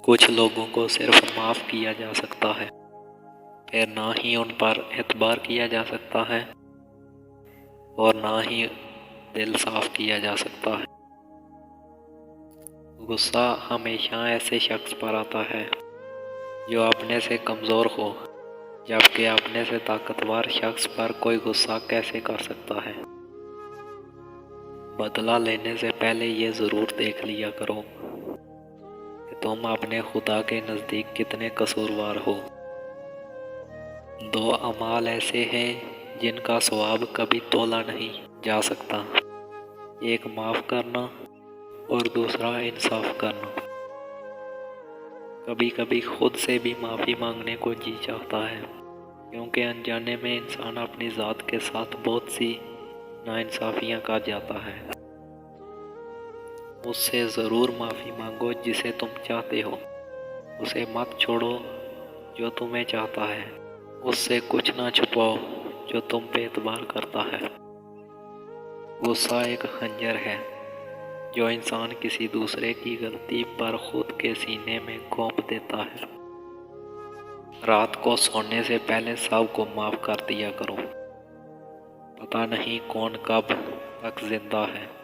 کچھ لوگوں کو صرف معاف کیا جا سکتا ہے، پھر نہ ہی ان پر اعتبار کیا جا سکتا ہے اور نہ ہی دل صاف کیا جا سکتا ہے۔ غصہ ہمیشہ ایسے شخص پر آتا ہے جو اپنے سے کمزور ہو، جبکہ اپنے سے طاقتور شخص پر کوئی غصہ کیسے کر سکتا ہے؟ بدلہ لینے سے پہلے یہ ضرور دیکھ لیا کرو کہ تم اپنے خدا کے نزدیک کتنے قصوروار ہو۔ دو اعمال ایسے ہیں جن کا ثواب کبھی تولا نہیں جا سکتا، ایک معاف کرنا اور دوسرا انصاف کرنا۔ کبھی کبھی خود سے بھی معافی مانگنے کو جی چاہتا ہے، کیونکہ انجانے میں انسان اپنی ذات کے ساتھ بہت سی ناانصافیاں کر جاتا ہے۔ اس سے ضرور معافی مانگو جسے تم چاہتے ہو، اسے مت چھوڑو جو تمہیں چاہتا ہے، اس سے کچھ نہ چھپاؤ جو تم پہ اعتبار کرتا ہے۔ غصہ ایک خنجر ہے جو انسان کسی دوسرے کی غلطی پر خود کے سینے میں گھونپ دیتا ہے۔ رات کو سونے سے پہلے سب کو معاف کر دیا کرو، پتہ نہیں کون کب تک زندہ ہے۔